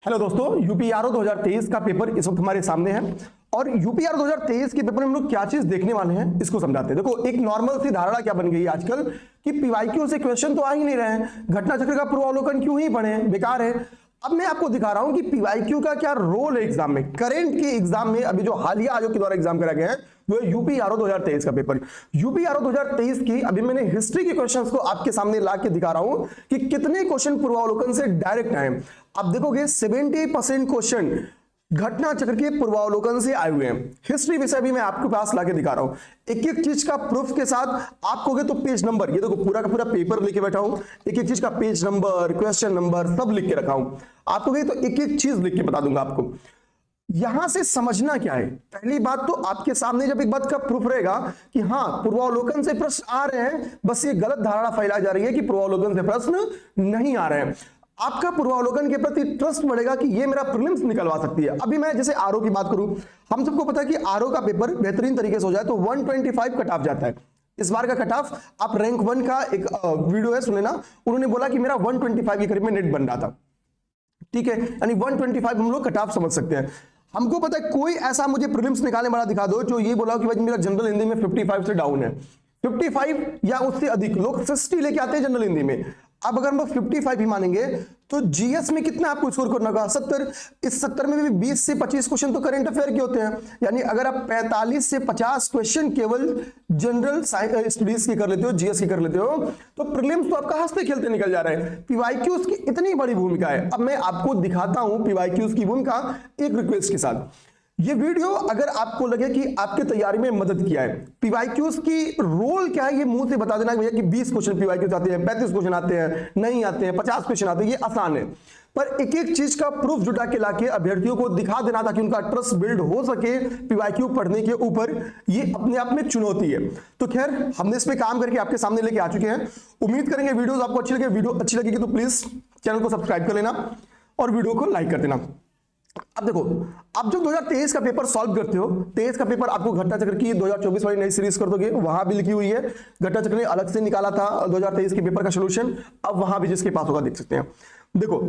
Hello दोस्तों, यूपीआरओ 2023 का paper इस वक्त हमारे सामने है और यूपीआरओ 2023 के पेपर में हम लोग क्या चीज देखने वाले हैं इसको समझाते हैं। देखो, एक नॉर्मल सी धारणा क्या बन गई है आजकल कि पीवाईक्यू से क्वेश्चन तो आ ही नहीं रहे हैं, घटना चक्र का पूर्वावलोकन क्यों ही पढ़े, बेकार है। अब मैं आपको दिखा रहा हूं कि पीवाईक्यू का क्या रोल है एग्जाम में। करेंट के एग्जाम में अभी जो हालिया आयोग के द्वारा एग्जाम कराया गया है वो यूपीआरओ 2023 का पेपर। यूपीआरओ 2023 की अभी मैंने हिस्ट्री के क्वेश्चंस को आपके सामने ला के दिखा रहा हूं कि कितने क्वेश्चन पूर्वावलोकन से डायरेक्ट आए। आप देखोगे 70% क्वेश्चन घटना चक्र के पूर्वावलोकन से आए हुए हैं। हिस्ट्री विषय भी मैं आपके पास लाके दिखा रहा हूं, एक एक चीज का प्रूफ के साथ। आप कहोगे तो पेज नंबर, ये देखो पूरा का पूरा पेपर लेके बैठा हूं, एक एक चीज का पेज नंबर, क्वेश्चन नंबर सब लिख के रखा हूं। आप कहोगे तो एक एक चीज लिख के बता दूंगा आपको। यहां से समझना क्या है, पहली बात तो आपके सामने जब एक बात का प्रूफ रहेगा कि हाँ पूर्वावलोकन से प्रश्न आ रहे हैं, बस ये गलत धारणा फैलाई जा रही है कि पूर्वावलोकन से प्रश्न नहीं आ रहे हैं। आपका पूर्वावलोकन के प्रति ट्रस्ट बढ़ेगा कि ये मेरा प्रीलिम्स निकलवा सकती है। अभी मैं जैसे आरओ की बात करूं, हम सबको पता है कि आरओ का पेपर बेहतरीन तरीके से हो जाए तो 125 कट ऑफ जाता है। इस बार का कट ऑफ, आप रैंक 1 का एक वीडियो है सुने ना, उन्होंने बोला कि मेरा 125 के करीब में नेट बन रहा था, ठीक है, यानी 125 हम लोग कट ऑफ समझ सकते हैं। हमको पता है कोई ऐसा मुझे प्रीलिम्स निकालने वाला दिखा दो जो ये बोला कि भाई मेरा जनरल हिंदी में 55 से डाउन है। 55 या उससे अधिक लोग 60 लेके आते हैं जनरल हिंदी में। अब अगर हम लोग 55 ही मानेंगे तो जीएस में कितना आपको स्कोर करना होगा, 70। इस 70 में भी 20 से 25 क्वेश्चन तो करंट अफेयर के होते हैं, यानी अगर आप 45 से 50 क्वेश्चन केवल जनरल स्टडीज की कर लेते हो, जीएस की कर लेते हो, तो प्रीलिम्स तो आपका हंसते खेलते निकल जा रहे हैं। पीवाईक्यूज की इतनी बड़ी भूमिका है। अब मैं आपको दिखाता हूं पीवाईक्यूज की भूमिका एक रिक्वेस्ट के साथ। ये वीडियो अगर आपको लगे कि आपके तैयारी में मदद किया है, पीवाईक्यूज की रोल क्या है ये मुंह से बता देना भैया कि 20 क्वेश्चन पीवाईक्यूज आते हैं, 35 क्वेश्चन आते हैं, नहीं आते हैं, 50 क्वेश्चन आते हैं, ये आसान है। पर एक एक चीज का प्रूफ जुटा के लाके अभ्यर्थियों को दिखा देना ताकि उनका ट्रस्ट बिल्ड हो सके पीवाईक्यू पढ़ने के ऊपर, ये अपने आप में चुनौती है। तो खैर हमने इस पे काम करके आपके सामने लेके आ चुके हैं। उम्मीद करेंगे वीडियोस आपको अच्छी लगे। वीडियो अच्छी लगेगी तो प्लीज चैनल को सब्सक्राइब कर लेना और वीडियो को लाइक कर देना। अब देखो, आप जब 2023 का पेपर सॉल्व करते हो, 23 का पेपर आपको घटना चक्र की 2024 वाली नई सीरीज कर दोगे, वहां भी लिखी हुई है। घटना चक्र ने अलग से निकाला था 2023 के पेपर का सॉल्यूशन, अब वहां भी जिसके पास होगा देख सकते हैं। देखो,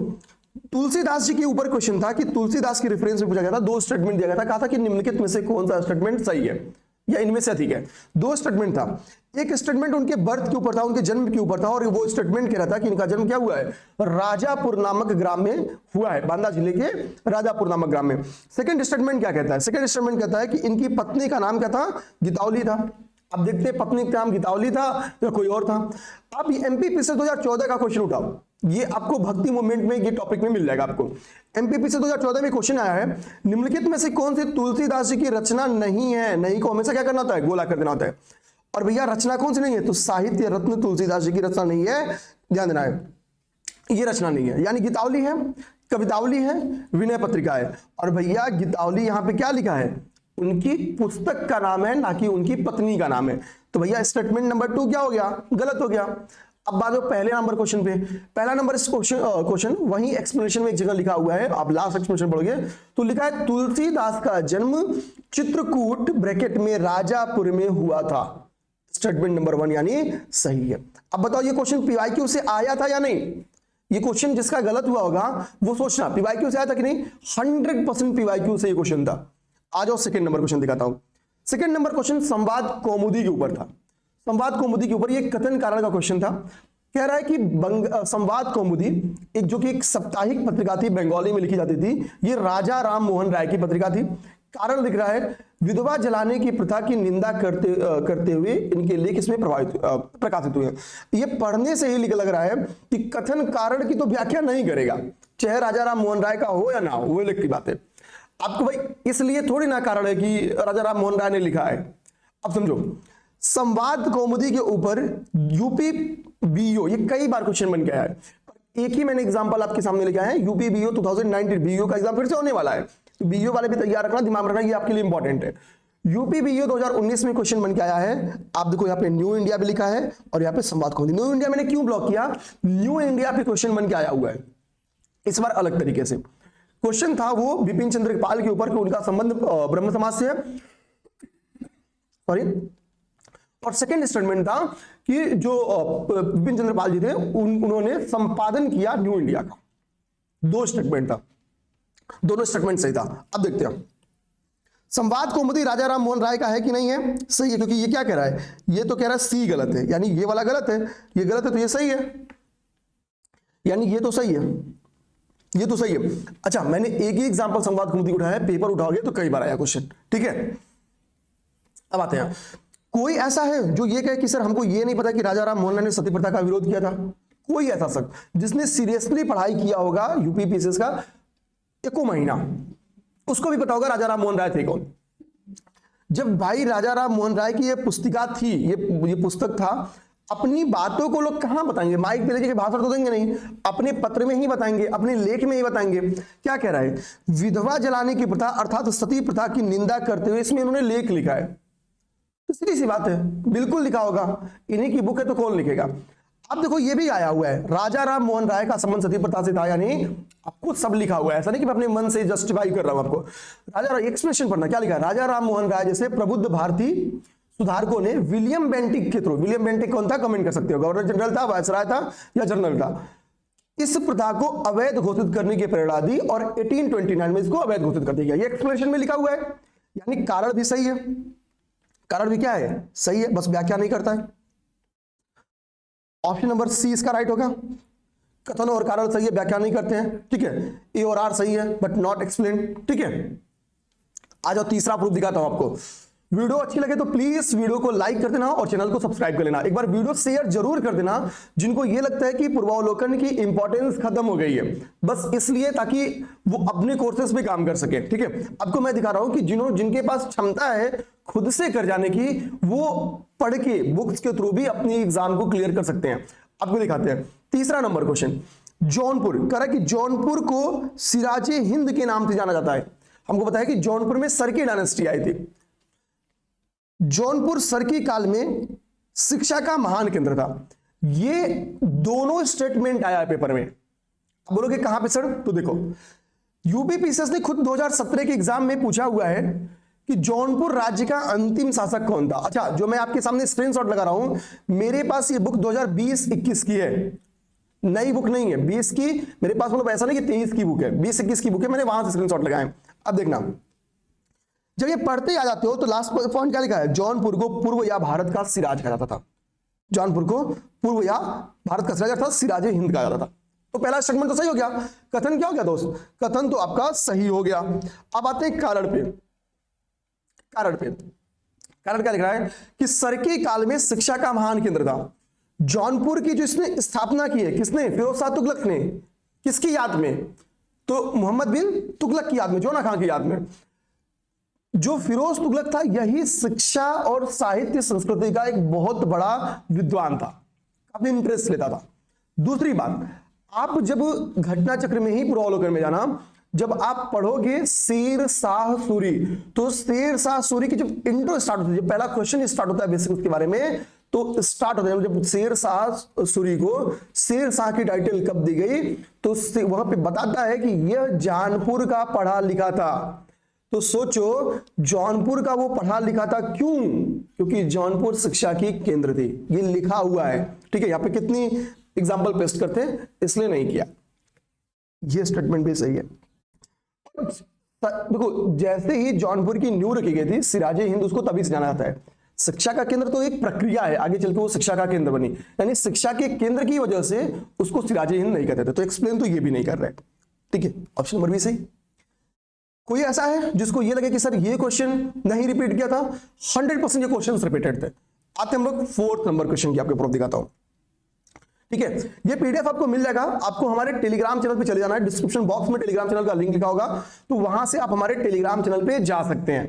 तुलसीदास जी के ऊपर क्वेश्चन था कि तुलसीदास की रेफरेंस में पूछा गया था, दो स्टेटमेंट दिया गया था, कहा था कि निम्नलिखित में से कौन सा स्टेटमेंट सही है या इनमें से अधिक है। दो स्टेटमेंट था, एक स्टेटमेंट उनके बर्थ के ऊपर था, उनके जन्म के ऊपर था, और वो स्टेटमेंट कह रहा था कि इनका जन्म क्या हुआ है, राजापुर नामक ग्राम में हुआ है, बांदा जिले के राजापुर नामक ग्राम में। सेकंड स्टेटमेंट क्या कहता है, सेकंड स्टेटमेंट कहता है कि इनकी पत्नी का नाम क्या था, गितावली था। अब देखते हैं पत्नी का नाम गितावली था या कोई और था। अब एमपीपी से 2014 का क्वेश्चन उठाओ, ये आपको भक्ति मूवमेंट में ये टॉपिक में मिल जाएगा आपको। एमपीपी से 2014 में क्वेश्चन आया है, निम्नलिखित में से कौन सी तुलसीदास जी की रचना नहीं है। नहीं को हमेशा क्या करना होता है, गोला कर देना होता है। और भैया रचना कौन सी नहीं है, तो साहित्य रत्न तुलसीदास जी की रचना नहीं है, ध्यान देना है, ये रचना नहीं है। यानी गीतावली है, कवितावली है, विनय पत्रिका है। और भैया गीतावली यहां पे क्या लिखा है, उनकी पुस्तक का नाम है, ना कि उनकी पत्नी का नाम है। तो भैया स्टेटमेंट नंबर 2 क्या हो गया, गलत हो गया। अब बात हो पहले नंबर क्वेश्चन पे। पहला नंबर क्वेश्चन वही एक्सप्लेनेशन में एक जगह लिखा हुआ है, आप लास्ट एक्सप्लेनेशन पढ़ोगे तो लिखा है तुलसीदास का जन्म चित्रकूट ब्रैकेट में राजापुर में हुआ था। स्टेटमेंट नंबर 1 यानी सही है। अब बताओ ये क्वेश्चन पीवाईक्यू से आया था या नहीं। ये क्वेश्चन जिसका गलत हुआ होगा वो सोचना पीवाईक्यू से आया था कि नहीं, 100% पीवाईक्यू से ये क्वेश्चन था। आ जाओ सेकंड नंबर क्वेश्चन दिखाता हूं। सेकंड नंबर क्वेश्चन संवाद कौमुदी के ऊपर था। संवाद कौमुदी के ऊपर ये कथन कारण का क्वेश्चन था। कह रहा है कि संवाद कौमुदी एक जो कि एक साप्ताहिक पत्रिका थी, बंगाली में लिखी जाती थी, ये राजा राम मोहन राय की पत्रिका थी। कारण दिख रहा है, विधवा जलाने की प्रथा की निंदा करते हुए इनके लेख इसमें प्रकाशित हुए। ये पढ़ने से ही लग रहा है कि कथन कारण की तो व्याख्या नहीं करेगा, चाहे राजा राम मोहन राय का हो या ना हो, वो लेख की बात है। आपको भाई इसलिए थोड़ी ना कारण है कि राजा राम मोहन राय ने लिखा है। अब समझो, संवाद कौमुदी के ऊपर यूपी बीओ ये कई बार क्वेश्चन बन गया है, एक ही मैंने एग्जांपल आपके सामने लेके आया है। यूपी बीओ 2019 बीओ का एग्जाम फिर से होने वाला है, तो बीओ वाले भी तैयार रखना, दिमाग में रखना, ये आपके लिए इंपॉर्टेंट है। यूपी बीओ 2019 में क्वेश्चन बन के आया है। आप देखो यहाँ पे न्यू इंडिया भी लिखा है और यहाँ पे संवाद कौमुदी। न्यू इंडिया मैंने क्यों ब्लॉक किया, न्यू इंडिया पे क्वेश्चन बन के आया हुआ है, इस बार अलग तरीके से क्वेश्चन था वो बिपिन चंद्र पाल के ऊपर, उनका संबंध ब्रह्म समाज से है, सॉरी। और सेकंड स्टेटमेंट था कि जो बिपिन चंद्र पाल जी थे उन्होंने संपादन किया न्यू इंडिया का। दो स्टेटमेंट था। दोनों स्टेटमेंट सही था। अब देखते हैं संवाद कौमुदी राजा राम मोहन राय का है कि नहीं है, सही है, क्योंकि ये क्या कह रहा है, ये तो कह रहा है सी गलत है, यानी ये वाला गलत है, ये गलत है तो ये सही है, यानी ये तो सही है, ये तो सही है। अच्छा, मैंने एक ही एग्जांपल संवाद कौमुदी उठाया है, पेपर उठाओगे तो कई बार आया क्वेश्चन, ठीक है। अब आते हैं, कोई ऐसा है जो ये कहे कि सर हमको ये नहीं पता कि राजा राम मोहन राय ने सती प्रथा का विरोध किया था? कोई ऐसा शख्स जिसने सीरियसली पढ़ाई किया होगा यूपी पीसीएस का एको महीना, उसको भी पता होगा राजा राम मोहन राय थे कौन। जब भाई राजा राम मोहन राय की ये पुस्तिका थी, ये पुस्तक था, अपनी बातों को लोग कहां बताएंगे, माइक पे लेके भाषण तो देंगे नहीं, अपने पत्र में ही बताएंगे, अपने लेख में ही बताएंगे। क्या कह रहा है, विधवा जलाने की प्रथा अर्थात सती प्रथा की निंदा करते हुए इसमें इन्होंने लेख लिखा है। तो सीधी सी बात है, बिल्कुल लिखा होगा, इन्हीं की बुक है तो कौन लिखेगा। अब देखो ये भी आया हुआ है, राजा राम मोहन राय का संबंध सती प्रथा से था, यानी आपको सब लिखा हुआ है, ऐसा नहीं कि मैं अपने मन से जस्टिफाई कर रहा हूं आपको। राजा एक्सप्रेशन पढ़ना, क्या लिखा है, राजा राम मोहन राय जैसे प्रबुद्ध भारतीय सुधारकों ने विलियम बेंटिक के थ्रू, विलियम बेंटिक कौन था, कमेंट कर सकते हो, गवर्नर जनरल था, वायसराय था या जनरल था, इस प्रथा को अवैध घोषित करने की प्रेरणा दी और 1829 में इसको अवैध घोषित कर दिया गया। ये एक्सप्लेनेशन में लिखा हुआ है, यानी कारण भी सही है, कारण भी क्या है, सही है, बस व्याख्या नहीं करता है। ऑप्शन नंबर सी इसका राइट होगा, कथन और कारण सही है, व्याख्या नहीं करते हैं, ठीक है। ए और आर सही है बट नॉट एक्सप्लेन, ठीक है। आ जाओ तीसरा प्रूफ दिखाता हूं आपको। वीडियो अच्छी लगे तो प्लीज वीडियो को लाइक कर देना और चैनल को सब्सक्राइब कर लेना। एक बार वीडियो शेयर जरूर कर देना जिनको ये लगता है कि पूर्वावलोकन की इंपॉर्टेंस खत्म हो गई है, बस इसलिए ताकि वो अपने कोर्सेज पे काम कर सके, ठीक है। आपको मैं दिखा रहा हूं कि जिनके पास क्षमता है खुद से कर जाने की, वो पढ़ के बुक्स के थ्रू भी अपनी एग्जाम को क्लियर कर सकते हैं। आपको दिखाते हैं तीसरा नंबर क्वेश्चन। जौनपुर कह रहा है कि जौनपुर को सिराजे हिंद के नाम से जाना जाता है। हमको पता है कि जौनपुर में सरकी डायनेस्टी आई थी। जौनपुर सरकी काल में शिक्षा का महान केंद्र था। ये दोनों स्टेटमेंट आया है पेपर में। अब बोलोगे कहां पे सर, तो देखो यूपी पीसीएस ने खुद 2017 के एग्जाम में पूछा हुआ है कि जौनपुर राज्य का अंतिम शासक कौन था। अच्छा, जो मैं आपके सामने स्क्रीनशॉट लगा रहा हूं, मेरे पास ये बुक 2020-21 की है, नई बुक नहीं है, 20 की मेरे पास, मतलब ऐसा नहीं कि 23 की बुक है, 20-21 की बुक है, मैंने वहां से स्क्रीनशॉट लगाए। अब देखना, जब ये पढ़ते आ जाते हो तो लास्ट पॉइंट क्या लिखा है, जौनपुर को पूर्व या भारत का सिराज कहा जाता था। जौनपुर को पूर्व या भारत का सिराज अर्थात सिराजे हिंद कहा जाता था। तो पहला स्टेटमेंट तो सही हो गया। कथन क्या हो गया दोस्त, कथन तो आपका सही हो गया। अब आते हैं कारण पे। कारण क्या लिख रहा है कि सरकी काल में शिक्षा का महान केंद्र था। जौनपुर की जो इसने स्थापना की है, किसने, फिरोज शाह तुगलक ने। किसकी याद में, तो मोहम्मद बिन तुगलक की याद में, जोना खां की याद में। जो फिरोज तुगलक था, यही शिक्षा और साहित्य संस्कृति का एक बहुत बड़ा विद्वान था, काफी इंटरेस्ट लेता था। दूसरी बात, आप जब घटना चक्र में ही पूर्वावलोकन में जाना, जब आप पढ़ोगे शेर शाह सूरी, तो शेर शाह सूरी की जब इंट्रो स्टार्ट होती है, जब पहला क्वेश्चन स्टार्ट होता है बेसिक उसके बारे में, तो स्टार्ट होता है जब शेर शाह सूरी को शेर शाह की टाइटल कब दी गई, तो वहां पे बताता है कि यह जौनपुर का पढ़ा लिखा था। तो सोचो जौनपुर का वो पढ़ा लिखा था, क्यों, क्योंकि जौनपुर शिक्षा की केंद्र थी, ये लिखा हुआ है, ठीक है। यहाँ पे कितनी एग्जाम्पल पेस्ट करते हैं, इसलिए नहीं किया। ये स्टेटमेंट भी सही है। देखो जैसे ही जौनपुर की नींव रखी गई थी, सिराजे हिंद उसको तभी से जाना जाता है। शिक्षा का केंद्र तो एक प्रक्रिया है, आगे चल के वो शिक्षा का केंद्र बनी, यानी शिक्षा के केंद्र की वजह से उसको सिराजे हिंद नहीं कहते थे। तो एक्सप्लेन तो ये भी नहीं कर रहे, ठीक है। ऑप्शन नंबर भी सही। कोई ऐसा है जिसको ये लगे कि सर ये क्वेश्चन नहीं रिपीट किया था, 100% ये क्वेश्चन रिपीटेड थे। आते हम लोग 4th नंबर क्वेश्चन की, आपको प्रूफ दिखाता हूं, ठीक है। ये पीडीएफ आपको मिल जाएगा, आपको हमारे टेलीग्राम चैनल पे चले जाना है, डिस्क्रिप्शन बॉक्स में टेलीग्राम चैनल का लिंक लिखा होगा, तो वहां से आप हमारे टेलीग्राम चैनल पे जा सकते हैं।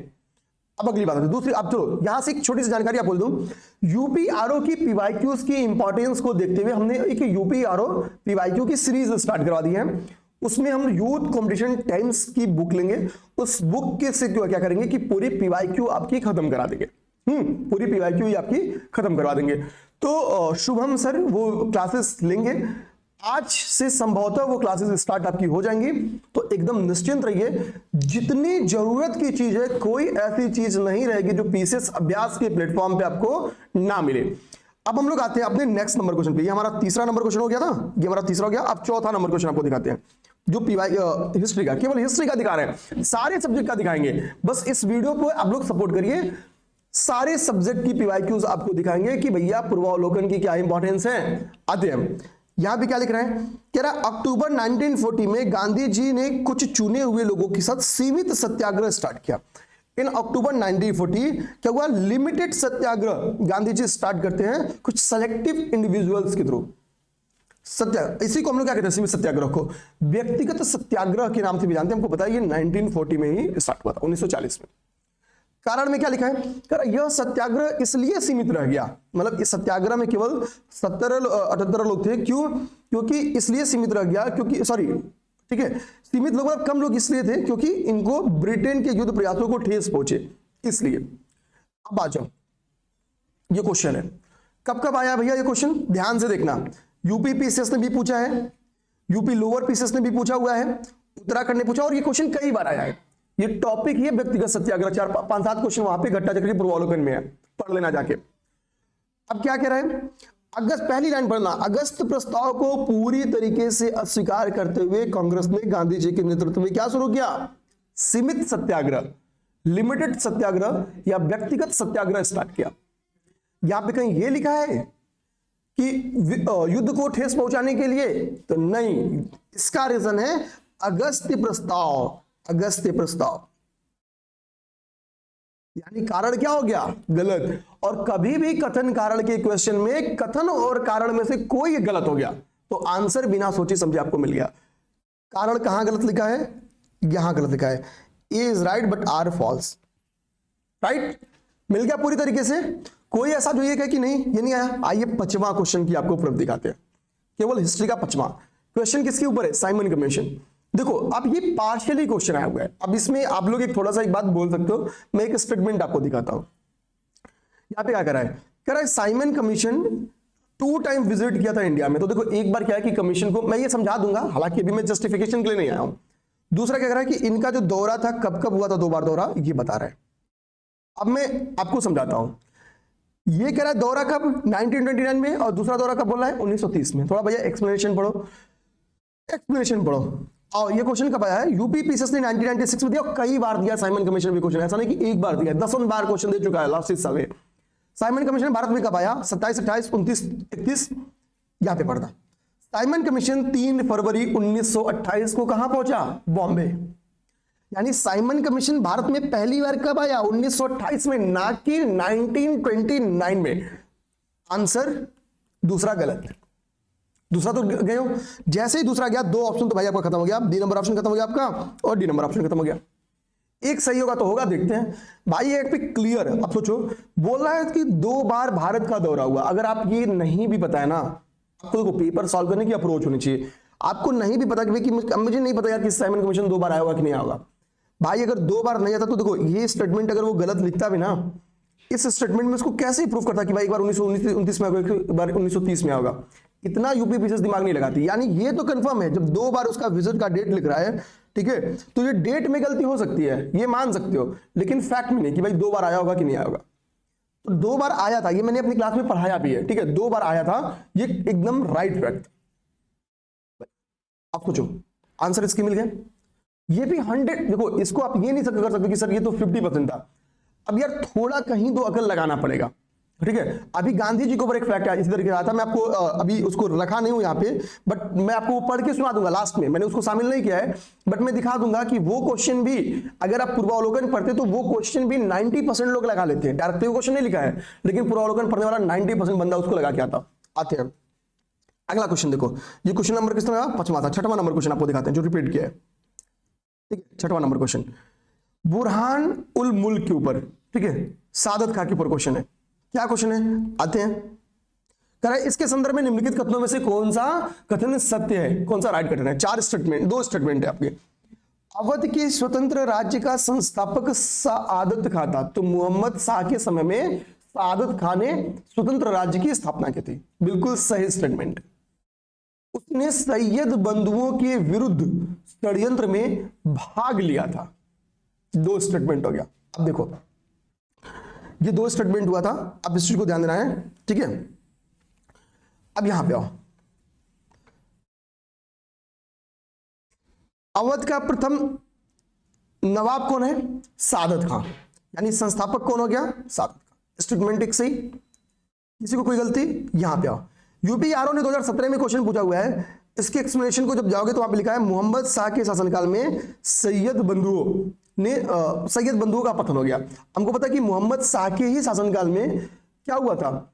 अब अगली बात है दूसरी, अब चलो यहां से एक छोटी सी जानकारी आप बोल दूं, यूपीआरओ की पीवाईक्यूज की इंपॉर्टेंस को देखते हुए हमने एक यूपीआरओ पीवाईक्यू की सीरीज स्टार्ट करवा दी है। उसमें हम यूथ कंपटीशन टाइम्स की बुक लेंगे, उस बुक के से क्या करेंगे कि पूरी पीवाईक्यू आपकी खत्म करा देंगे, पूरी पीवाईक्यू आपकी खत्म करवा देंगे। तो शुभम सर वो क्लासेस लेंगे, आज से संभवतः वो क्लासेस स्टार्ट आपकी हो जाएंगी, तो एकदम निश्चिंत रहिए। जितनी जरूरत की चीज है, कोई ऐसी चीज नहीं रहेगी जो पीसीएस अभ्यास के प्लेटफॉर्म पे आपको ना मिले। अब हम लोग आते हैं अपने नेक्स्ट नंबर क्वेश्चन पे। ये हमारा तीसरा नंबर क्वेश्चन हो गया था, ये हमारा तीसरा हो गया। अब चौथा नंबर क्वेश्चन आपको दिखाते हैं। जो पीवाई हिस्ट्री का, केवल हिस्ट्री का दिखा रहे हैं, सारे सब्जेक्ट का दिखाएंगे। बस इस वीडियो को आप लोग सपोर्ट करिए, सारे सब्जेक्ट की पीवाईक्यूज आपको दिखाएंगे कि भैया पूर्वावलोकन की क्या इंपॉर्टेंस है। आते हैं यहां पे क्या लिख रहे हैं, कह रहा अक्टूबर 1940 में गांधी जी ने कुछ चुने हुए लोगों के साथ सीमित सत्याग्रह स्टार्ट किया। इन अक्टूबर 1940 क्या हुआ, लिमिटेड सत्याग्रह गांधी जी स्टार्ट करते हैं कुछ सेलेक्टिव इंडिविजुअल्स के थ्रू। सत्याग्रह, इसी को हम लोग क्या कहते हैं, सीमित सत्याग्रह को व्यक्तिगत सत्याग्रह के नाम से भी जानते हैं। हमको पता है ये 1940 में ही स्टार्ट हुआ था, 1940 में। कारण में क्या लिखा है, यह सत्याग्रह इसलिए सीमित रह गया, मतलब इस सत्याग्रह में केवल 17-18 लोग थे। क्यों, क्योंकि इसलिए सीमित रह गया क्योंकि, सॉरी ठीक है, सीमित लोग मतलब कम लोग इसलिए थे क्योंकि इनको ब्रिटेन के युद्ध प्रयासों को ठेस पहुंचे, इसलिए। अब आ जाओ, ये क्वेश्चन है, कब कब आया भैया ये क्वेश्चन, ध्यान से देखना। यूपी पीसीएस ने भी पूछा है, यूपी लोअर पीसीएस ने भी पूछा हुआ है, उत्तराखंड ने पूछा, और ये क्वेश्चन कई बार आया है। ये टॉपिक ही व्यक्तिगत सत्याग्रह, 4-5-7 क्वेश्चन वहां पे घट्टा चक्र पूर्वावलोकन में है, पढ़ लेना जाके। अब क्या कह रहे हैं, अगस्त, पहली लाइन पढ़ना, अगस्त प्रस्ताव को पूरी तरीके से अस्वीकार करते हुए कांग्रेस ने गांधी जी के नेतृत्व में क्या शुरू किया, सीमित सत्याग्रह, लिमिटेड सत्याग्रह या व्यक्तिगत सत्याग्रह स्टार्ट किया। यहां पे कहीं ये लिखा है कि युद्ध को ठेस पहुंचाने के लिए, तो नहीं, इसका रीजन है अगस्त प्रस्ताव। अगस्त प्रस्ताव यानी कारण क्या हो गया, गलत। और कभी भी कथन कारण के क्वेश्चन में कथन और कारण में से कोई गलत हो गया तो आंसर बिना सोचे समझे आपको मिल गया। कारण कहां गलत लिखा है, यहां गलत लिखा है, A is right but R false, right, मिल गया पूरी तरीके से। कोई ऐसा जो ये कहे कि नहीं ये नहीं आया। आइए 5वां क्वेश्चन की आपको प्रूफ दिखाते हैं, केवल हिस्ट्री का 5वां क्वेश्चन किसके ऊपर है, साइमन कमीशन। देखो अब ये पार्शियली क्वेश्चन आया हुआ है, अब इसमें आप लोग एक थोड़ा सा एक बात बोल सकते हो, मैं एक स्टेटमेंट आपको दिखाता हूं। यहां पे क्या कर रहा है साइमन कमीशन 2 टाइम विजिट किया था इंडिया में। तो देखो एक बार क्या है कि कमीशन को मैं ये समझा दूंगा, हालांकि अभी मैं जस्टिफिकेशन के लिए नहीं आया हूं। दूसरा क्या कर रहा है कि इनका जो दौरा था कब कब हुआ था, 2 बार दौरा, ये बता रहा है। अब मैं आपको समझाता हूं, ये कह रहा है दौरा कब, 1929 में, और दूसरा दौरा कब बोला है, 1930 में। थोड़ा भैया एक्सप्लेनेशन पढ़ो, एक्सप्लेनेशन पढ़ो। और ये क्वेश्चन कब आया है, यूपी पीसीएस ने 1996 में दिया, और कई बार दिया साइमन कमीशन भी क्वेश्चन, ऐसा नहीं कि एक बार दिया, 10 बार क्वेश्चन दे चुका है लास्ट 30 साल में। साइमन कमीशन भारत में कब आया, 27, 28, 29, 31, यहां पे पढ़ना। साइमन कमीशन 3 फरवरी 1928 को कहां पहुंचा, बॉम्बे। यानी साइमन कमीशन भारत में पहली बार कब आया, 1928 में, ना कि 1929 में। आंसर दूसरा गलत, दूसरा तो गए हो। जैसे ही दूसरा गया, 2 ऑप्शन तो भाई आपका खत्म हो गया, डी नंबर ऑप्शन खत्म हो गया आपका, और डी नंबर ऑप्शन खत्म हो गया। एक सही होगा तो होगा, देखते हैं भाई। एक पे क्लियर, अब सोचो, बोल रहा है कि 2 बार भारत का दौरा हुआ। अगर आप ये नहीं भी पता है ना, आपको देखो पेपर सॉल्व करने की अप्रोच होनी चाहिए। आपको नहीं भी पता कि मुझे नहीं पता यार कि साइमन कमीशन 2 बार आया होगा कि नहीं आया होगा, भाई अगर 2 बार नहीं आता तो देखो ये स्टेटमेंट अगर वो गलत लिखता भी ना, इस स्टेटमेंट में उसको कैसे प्रूफ करता कि भाई एक बार 1929 में, एक बार 1930 में होगा। इतना यूपी पीसीएस दिमाग नहीं लगाती। यानी ये तो कंफर्म है, जब 2 बार उसका विजिट का डेट लिख रहा है, ठीक है, तो ये डेट में गलती हो सकती है, ये मान सकते हो, लेकिन फैक्ट में नहीं कि भाई 2 बार आया होगा कि नहीं आया होगा। तो 2 बार आया था, ये मैंने अपनी क्लास में पढ़ाया भी है, ठीक है, 2 बार आया था, ये एकदम राइट फैक्ट। आप सोचो आंसर इसकी मिल गया। ये भी 100, देखो इसको आप ये नहीं कर सकते कि सर ये तो 50% था। अब यार थोड़ा कहीं तो अकल लगाना पड़ेगा, ठीक है। अभी गांधी जी के ऊपर एक फैक्ट है इसी तरीके का था, मैं आपको अभी उसको रखा नहीं हूं यहाँ पे, बट मैं आपको पढ़ के सुना दूंगा लास्ट में, मैंने उसको शामिल नहीं किया है, बट मैं दिखा दूंगा कि वो क्वेश्चन भी अगर आप पूर्वावलोकन पढ़ते तो वो क्वेश्चन भी 90% लोग लगा लेते हैं। डायरेक्ट क्वेश्चन नहीं लिखा है, लेकिन पूर्वावलोकन पढ़ने वाला 90% बंदा उसको लगा के आता। आते हैं अगला क्वेश्चन, देखो ये क्वेश्चन नंबर किस तरह, 5वां था। 6वां नंबर क्वेश्चन आपको दिखाते हैं जो रिपीट किया है, ठीक है। 6वां नंबर क्वेश्चन बुरहान उल मुल्क के ऊपर, ठीक है, सादत खां के ऊपर क्वेश्चन है। क्या क्वेश्चन है, आते हैं। कह रहा है इसके संदर्भ में निम्नलिखित कथनों में से कौन सा कथन सत्य है, कौन सा राइट कथन है। 4 स्टेटमेंट, 2 स्टेटमेंट है आपके। अवध के स्वतंत्र राज्य का संस्थापक सादत खां था, तो मोहम्मद शाह के समय में सादत खां ने स्वतंत्र राज्य की स्थापना की थी, बिल्कुल सही स्टेटमेंट। उसने सैयद बंधुओं के विरुद्ध षड्यंत्र में भाग लिया था। 2 स्टेटमेंट हो गया। अब देखो ये 2 स्टेटमेंट हुआ था, अब इस चीज को ध्यान देना है, ठीक है। अब यहां पे आओ, अवध का प्रथम नवाब कौन है? सादत खां, यानी संस्थापक कौन हो गया? सादत खां। स्टेटमेंट एक सही, किसी को कोई गलती? यहां पे आओ। यूपी आरओ ने 2017 में क्वेश्चन पूछा हुआ है, इसके एक्सप्लेनेशन को जब जाओगे तो वहां पे लिखा है मोहम्मद शाह के शासनकाल में सैयद बंधुओं का पतन हो गया। हमको पता है कि मोहम्मद शाह के ही शासनकाल में क्या हुआ था,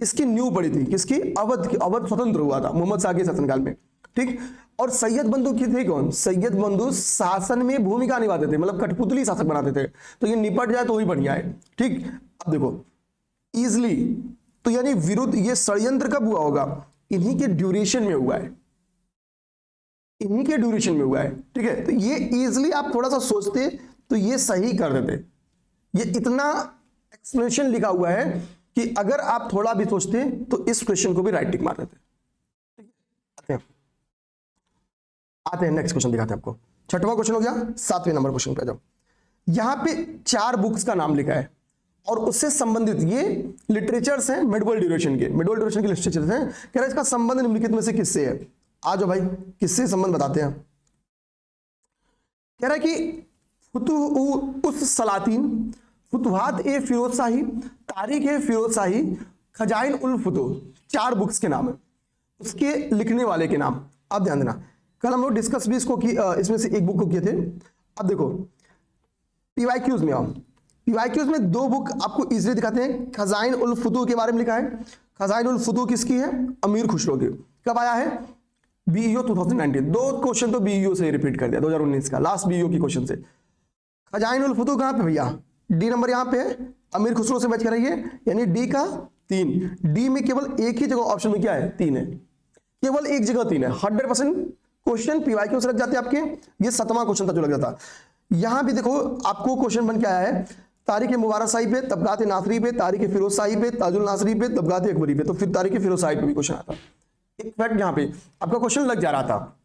इसकी नींव पड़ी थी, किसकी? अवध की। अवध स्वतंत्र हुआ था मोहम्मद शाह के शासनकाल में, ठीक। और सैयद बंधु की थे कौन? सैयद बंधु शासन में भूमिका निभाते थे, मतलब कठपुतली शासक बनाते थे, तो ये निपट जाए तो ही बढ़िया है, ठीक। अब देखो इजली, तो यानी विरुद्ध, ये षड्यंत्र कब हुआ होगा? इन्हीं के ड्यूरेशन में हुआ है, इन्हीं के ड्यूरेशन में हुआ है, ठीक है। तो ये इजली आप थोड़ा सा सोचते तो ये सही कर देते। ये इतना एक्सप्लेनेशन लिखा हुआ है कि अगर आप थोड़ा भी सोचते तो इस क्वेश्चन को भी राइट टिक मार देते। आते हैं नेक्स्ट क्वेश्चन दिखाते हैं आपको। छठवां क्वेश्चन हो गया, 7वें नंबर क्वेश्चन पे जाओ। यहां पे 4 बुक्स का नाम लिखा है और उससे संबंधित ये लिटरेचर्स हैं मिडवल ड्यूरेशन के, मिडवल ड्यूरेशन के लिटरेचर्स हैं। कह रहा है इसका संबंध निम्नलिखित में से किससे है? आ जाओ भाई, किससे संबंध बताते हैं। कह रहा है कि उस सलातीन, फुतुहात ए फिरोज शाही, तारीख ए फिरोज शाही, खजाइन उल फुतूह, 4 बुक्स के नाम है, उसके लिखने वाले के नाम। अब ध्यान देना, कल हम लोग डिस्कस भी इसको इसमें से एक बुक को किए थे। अब देखो पीवाईक्यूज में आओ, पीवाईक्यूज में 2 बुक आपको इजीली दिखाते हैं। खजाइन उल फुतूह के बारे में लिखा है। खजाइन उल फुतूह किसकी है? अमीर खुसरो की। कब आया है? बीईओ 2019। 2 क्वेश्चन तो बीईओ से रिपीट कर दिया, 2019 का लास्ट बीईओ की क्वेश्चन से। खजाइन उल फुतूह कहां पे भैया? डी नंबर यहां पे है, अमीर खुसरो से मैच कराइए, यानी डी का 3। डी में केवल एक ही जगह ऑप्शन में क्या है? 3 है, केवल एक जगह 3 है। 100% क्वेश्चन पीवाईक्यू से लग जाते आपके। ये 7वां क्वेश्चन था जो लग जाता। यहां भी देखो आपको क्वेश्चन बन के आया है, तारीख मुबारक शाही पे, तबकात नासरी पे, तारीख फिरोज शाही पे, ताजुल नासरी पे, तबकात अकबरी पे, तो फिर तारीख फिरोज शाही पे भी क्वेश्चन आता। एक फैक्ट यहां पे आपका क्वेश्चन लग जा रहा था।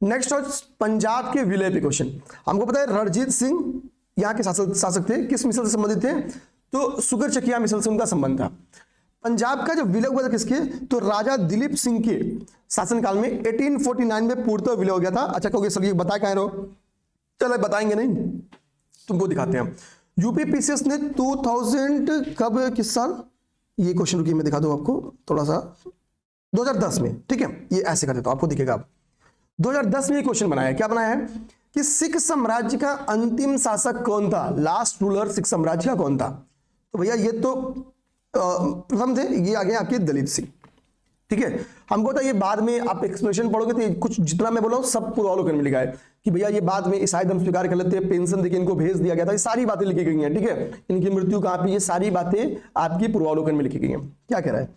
नेक्स्ट पंजाब के विलय पे क्वेश्चन। हमको पता है रणजीत सिंह यहाँ के शासक थे, किस मिसल से संबंधित थे? तो सुगर चकिया मिसल से उनका संबंध था। पंजाब का जब विलय हुआ था किसके? तो राजा दिलीप सिंह के शासनकाल में 1849 में पूर्णतः विलय हो गया था। अच्छा कहोगे सर ये बताए कहाँ रहो, चलो बताएंगे नहीं, तुमको दिखाते हैं। यूपीपीसीएस ने 2000 कब, किस साल, ये क्वेश्चन रुकिए मैं दिखा दूं आपको थोड़ा सा, 2010 में, ठीक है। ये ऐसे कर देता हूं, आपको दिखेगा। 2010 में ये क्वेश्चन बनाया है, क्या बनाया है कि सिख साम्राज्य का अंतिम शासक कौन था? लास्ट रूलर सिख साम्राज्य का कौन था? तो भैया ये तो प्रथम थे, ये आ गए आपके दलीप सिंह, ठीक है। हमको तो ये बाद में आप एक्सप्लेनेशन पढ़ोगे तो कुछ जितना मैं बोला हूं सब पूर्वावलोकन में लिखा है कि भैया ये बाद में शायद हम स्वीकार कर लेते हैं, पेंशन देके इनको भेज दिया गया था, ये सारी बातें लिखी गई हैं, ठीक है। इनकी मृत्यु कहां पे, ये सारी बातें आपकी पूर्वावलोकन में लिखी गई हैं। क्या कह रहा है?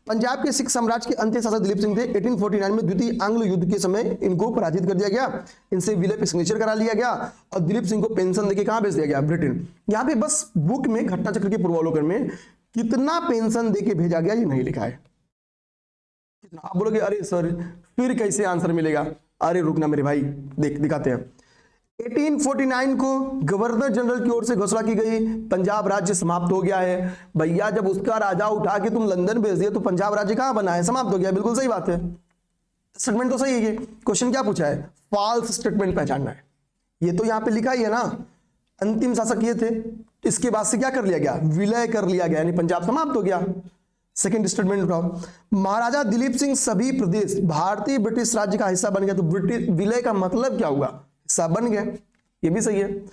पंजाब के सिख साम्राज्य के अंतिम शासक दिलीप सिंह थे। 1849 में द्वितीय आंग्ल युद्ध के समय इनको पराजित कर दिया गया, इनसे विलय पे सिग्नेचर करा लिया गया और दिलीप सिंह को पेंशन देके कहां भेज दिया गया? ब्रिटेन। यहाँ पे बस बुक में घटना चक्र के पूर्वावलोकन में कितना पेंशन देके भेजा गया ये नहीं लिखा है। आप बोलोगे अरे सर फिर कैसे आंसर मिलेगा? अरे रुकना मेरे भाई, दिखाते हैं। 1849 को गवर्नर जनरल की ओर से घोषणा की गई, पंजाब राज्य समाप्त हो गया है। भैया जब उसका राजा उठा के तुम लंदन भेज दिया तो पंजाब राज्य कहां बना है? समाप्त हो गया। बिल्कुल सही बात है, स्टेटमेंट तो सही है। क्वेश्चन क्या पूछा है? फॉल्स स्टेटमेंट पहचानना है। ये तो यहां पे लिखा ही है ना, अंतिम शासक ये थे, इसके बाद से क्या कर लिया गया? विलय कर लिया गया, यानी पंजाब समाप्त हो गया। सेकंड स्टेटमेंट उठाओ, महाराजा दिलीप सिंह सभी प्रदेश भारतीय ब्रिटिश राज्य का हिस्सा बन गया। तो ब्रिटिश विलय का मतलब क्या हुआ? हिस्सा बन गए, ये भी सही है।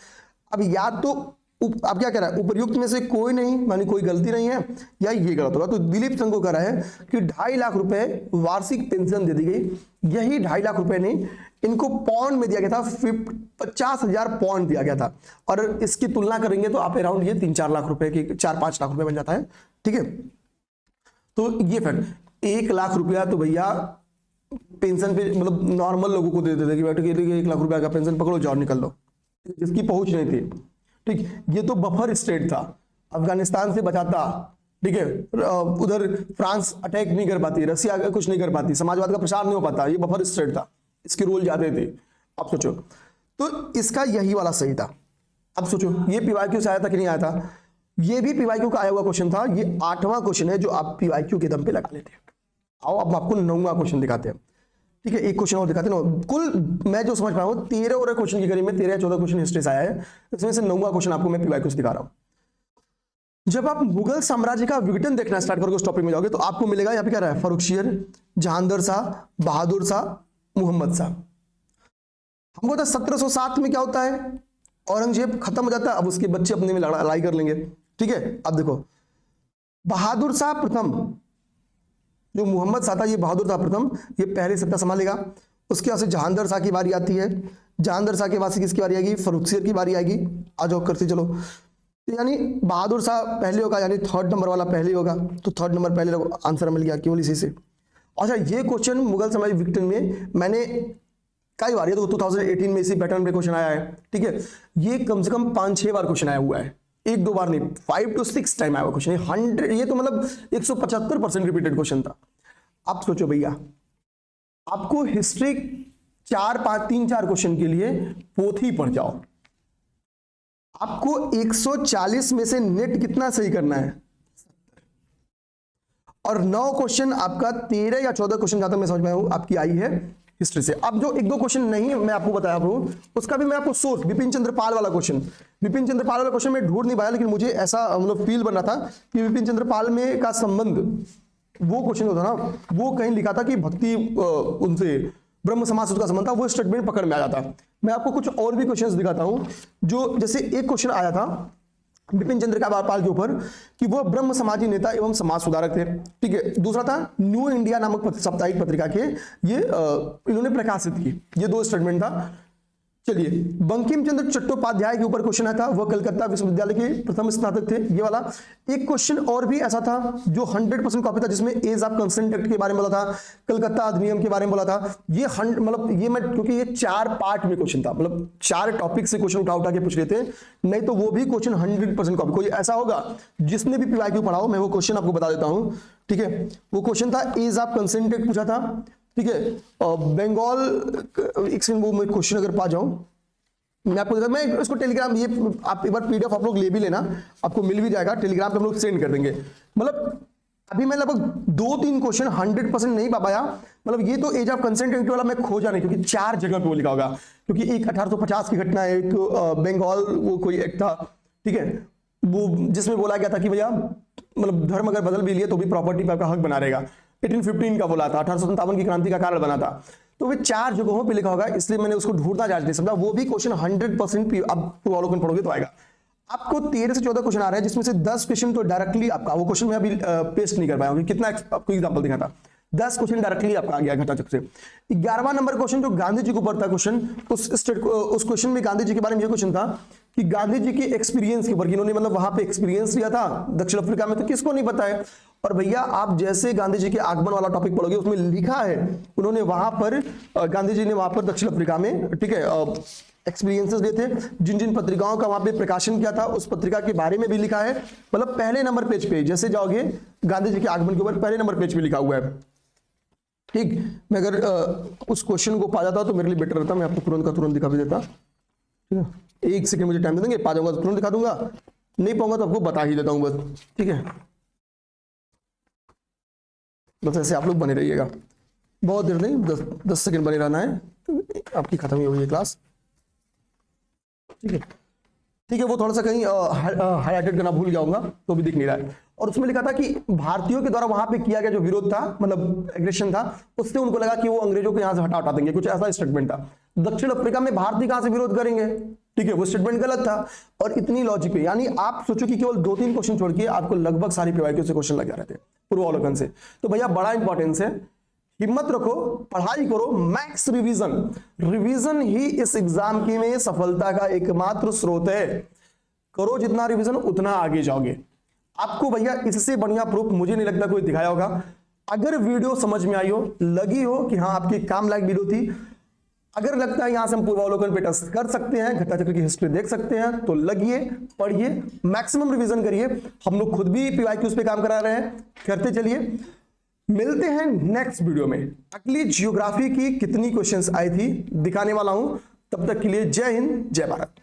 अब या तो आप क्या कह रहा है, उपर्युक्त में से कोई नहीं, मानी कोई गलती नहीं है, या ये गलत होगा। तो दिलीप सिंह को कह रहा है कि 2.5 लाख रुपए वार्षिक पेंशन दे दी गई। यही 2.5 लाख रुपए नहीं, इनको पौंड में दिया गया था, 50,000 पौंड दिया गया था। और इसकी तुलना करेंगे तो आप अराउंड ये 3-4 लाख रुपए की, 4-5 लाख रुपए बन जाता है, ठीक है। तो ये फैक्ट, 1 लाख रुपया तो भैया पेंशन पे मतलब नॉर्मल लोगों को दे देते थे कि बैठो 1 लाख रुपया का पेंशन पकड़ो जाओ निकल लो, जिसकी पहुंच नहीं थी, ठीक। ये तो बफर स्टेट था, अफगानिस्तान से बचाता, ठीक है। उधर फ्रांस अटैक नहीं कर पाती, रसिया कुछ नहीं कर पाती, समाजवाद का प्रसार नहीं हो पाता, ये बफर स्टेट था, इसके रूल जाते थे। आप सोचो तो इसका यही वाला सही था। अब सोचो ये पीवाईक्यू से आया था कि नहीं आया था? ये भी पीवाईक्यू का आया हुआ क्वेश्चन था। ये 8वां क्वेश्चन है जो आप पीवाईक्यू के दम पे लगा लेते हैं। आओ अब आपको 9वां क्वेश्चन दिखाते हैं। ठीक है, एक क्वेश्चन और दिखाते ना। कुल मैं जो समझ पाया हूँ 13 और क्वेश्चन की करीब में 13 या 14 क्वेश्चन हिस्ट्री से आया है, इसमें से 9वां क्वेश्चन आपको मैं पीवाईक्यू से दिखा रहा हूँ। जब आप मुगल साम्राज्य का विघटन देखना स्टार्ट करोगे उस टॉपिक में जाओगे तो आपको मिलेगा यहाँ पे क्या रहा है, फर्रुखशियर, जहांगीर शाह, बहादुर शाह, मोहम्मद शाह। हमको तो 1707 में क्या होता है, औरंगजेब खत्म हो जाता है, अब उसके बच्चे अपने में लड़ाई कर लेंगे। ठीक है, अब देखो बहादुर शाह प्रथम, जो मोहम्मद शाह था ये बहादुर शाह प्रथम, ये पहले सत्ता संभालेगा। उसके बाद से जहांगीर शाह की बारी आती है, जहांगीर शाह के बाद से किसकी बारी आएगी, फर्रुखशियर की बारी आएगी। आ जाओ करते चलो, तो यानी बहादुर शाह पहले होगा, यानी 3rd नंबर वाला पहले होगा, तो 3rd नंबर पहले आंसर मिल गया केवल इसी से। अच्छा, ये क्वेश्चन मुगल साम्राज्य विघटन में मैंने कई बार, ये तो 2018 में इसी पैटर्न पे क्वेश्चन आया है। ठीक है, ये कम से कम 5-6 बार क्वेश्चन आया हुआ है, 1-2 बार नहीं, 5 to 6 टाइम आया हुआ क्वेश्चन। 100, ये तो मतलब 175% रिपीटेड क्वेश्चन था। आप सोचो भैया, आपको हिस्ट्री 3-4 क्वेश्चन के लिए पोथी पढ़ जाओ, आपको 140 में से नेट कितना सही करना है, और 9 क्वेश्चन आपका 13 या 14 क्वेश्चन जहां तक मैं समझ में हूं आपकी आई है हिस्ट्री से। अब जो 1-2 क्वेश्चन नहीं मैं आपको बताया हूं, उसका भी मैं आपको सोर्स, बिपिन चंद्र पाल वाला क्वेश्चन, बिपिन चंद्र पाल वाला क्वेश्चन मैं ढूंढ नहीं पाया, लेकिन मुझे ऐसा मतलब फील बन रहा था कि बिपिन चंद्र पाल में का संबंध, वो क्वेश्चन होता ना, वो कहीं लिखा था कि भक्ति उनसे ब्रह्म समाज से उसका संबंध था, वो स्टेटमेंट पकड़ में आ जाता। मैं आपको कुछ और भी क्वेश्चंस दिखाता हूं, जो जैसे एक क्वेश्चन आया था बिपिन चंद्र पाल के ऊपर कि वो ब्रह्म समाजी नेता एवं समाज सुधारक थे। ठीक है, दूसरा था न्यू इंडिया नामक साप्ताहिक पत्रिका के ये इन्होंने प्रकाशित की, ये 2 स्टेटमेंट था। चलिए, बंकिम चंद्र चट्टोपाध्याय के ऊपर क्वेश्चन आया था, वो कलकत्ता विश्वविद्यालय के प्रथम स्नातक थे, ये वाला। एक क्वेश्चन और भी ऐसा था जो 100% कॉपी था, जिसमें एज ऑफ कंसेंट एक्ट के बारे में बोला था, कलकत्ता अधिनियम के बारे में बोला था। ये मतलब ये मैं, क्योंकि ये 4 पार्ट में क्वेश्चन था, मतलब 4 टॉपिक से क्वेश्चन उठा के पूछ रहे थे, नहीं तो वो भी क्वेश्चन 100% कॉपी। कोई ऐसा होगा जिसने भी पीवाईक्यू पढ़ाओ, मैं वो क्वेश्चन आपको बता देता हूँ। ठीक है, वो क्वेश्चन था एज ऑफ कंसेंट एक्ट पूछा था। ठीक है, बंगाल, एक सेकंड, वो मैं क्वेश्चन अगर पा जाऊं मैं आपको देता, मैं इसको टेलीग्राम, ये आप एक बार पीडीएफ आप लोग ले भी लेना, आपको मिल भी जाएगा, टेलीग्राम पे हम लोग सेंड कर देंगे। मतलब अभी मैं लगभग 2-3 क्वेश्चन 100% नहीं पा पाया, मतलब ये तो एज ऑफ कंसेंट एक्ट वाला मैं खोजा नहीं, क्योंकि 4 जगह पे वो लिखा होगा, क्योंकि एक 1850 की घटना है, एक बंगाल वो कोई एक्ट था। ठीक है, वो जिसमें बोला गया था कि भैया मतलब धर्म अगर बदल भी लिए तो भी प्रॉपर्टी पर आपका हक बना रहेगा। 1815 का बोला था, 1857 की क्रांति का कारण बना था, तो वे 4 जगहों पे लिखा होगा, इसलिए मैंने उसको ढूंढना जांच नहीं समझा। वो भी क्वेश्चन 100% अब पूर्वावलोकन पढ़ोगे तो आएगा। आपको 13 से 14 क्वेश्चन आ रहे हैं, जिसमें से 10 क्वेश्चन तो डायरेक्टली आपका, वो क्वेश्चन मैं अभी पेस्ट नहीं कर पाया हूं, कितना आपको एग्जांपल दिखा था, 10 क्वेश्चन डायरेक्टली आपका आ गया घटाचक से। 11वां नंबर क्वेश्चन जो गांधी जी के ऊपर था क्वेश्चन, उस क्वेश्चन में गांधी जी के बारे में ये क्वेश्चन था कि गांधी जी के एक्सपीरियंस के ऊपर, इन्होंने मतलब वहां पे एक्सपीरियंस लिया था दक्षिण अफ्रीका में, तो किसको नहीं पता है। और भैया आप जैसे गांधी जी के आगमन वाला टॉपिक पढ़ोगे, उसमें लिखा है उन्होंने वहां पर, गांधी जी ने वहां पर दक्षिण अफ्रीका में, ठीक है, एक्सपीरियंसेस लिए थे, जिन जिन पत्रिकाओं का वहां पे प्रकाशन किया था उस पत्रिका के बारे में भी लिखा है। मतलब पहले नंबर पेज पे जैसे जाओगे गांधी जी के आगमन के ऊपर पहले नंबर पेज पे लिखा हुआ है। ठीक, मैं अगर उस क्वेश्चन को पा जाता तो मेरे लिए बेटर रहता, मैं आपको तुरंत का तुरंत दिखा भी देता। ठीक है, 1 सेकंड मुझे टाइम दे देंगे, पा जाऊंगा तो तुरंत दिखा दूंगा, नहीं पाऊंगा तो आपको बता ही देता हूं बस। ठीक है, बस ऐसे आप लोग बने रहिएगा, बहुत देर नहीं, 10 सेकंड बने रहना है, तो आपकी खत्म ही हुई है क्लास। ठीक है, ठीक है, वो थोड़ा सा कहीं हाईलाइटेड करना भूल जाऊंगा तो भी दिख नहीं रहा है। और उसमें लिखा था कि भारतीयों के द्वारा वहां पे किया गया जो विरोध था, मतलब एग्रेशन था, उससे उनको लगा कि वो अंग्रेजों को यहां से हटा देंगे, कुछ ऐसा स्टेटमेंट था। दक्षिण अफ्रीका में भारतीय कहां से विरोध करेंगे, ठीक है, वो स्टेटमेंट गलत था। और इतनी लॉजिक पे, यानी आप सोचो कि केवल 2-3 क्वेश्चन छोड़ के आपको लगभग सारी पीवाईक्यू से क्वेश्चन लग जा रहे थे पूर्वावलोकन से। तो भैया बड़ा इंपॉर्टेंस है, हिम्मत रखो, पढ़ाई करो, मैक्स रिवीजन, रिवीजन ही इस एग्जाम की में सफलता का एकमात्र स्रोत है। करो जितना रिवीजन उतना आगे जाओगे। आपको भैया इससे बढ़िया प्रूफ मुझे नहीं लगता कोई दिखाया होगा। अगर वीडियो समझ में आई हो, लगी हो कि हाँ आपकी काम लायक वीडियो थी, अगर लगता है यहां से हम पूर्वावलोकन पे टेस्ट कर सकते हैं, घटाचक्र की हिस्ट्री देख सकते हैं, तो लगिए, पढ़िए, मैक्सिमम रिवीजन करिए। हम लोग खुद भी पीवाईक्यूज पे काम करा रहे हैं, करते चलिए। मिलते हैं नेक्स्ट वीडियो में, अगली जियोग्राफी की कितनी क्वेश्चंस आई थी दिखाने वाला हूं। तब तक के लिए जय हिंद, जय भारत।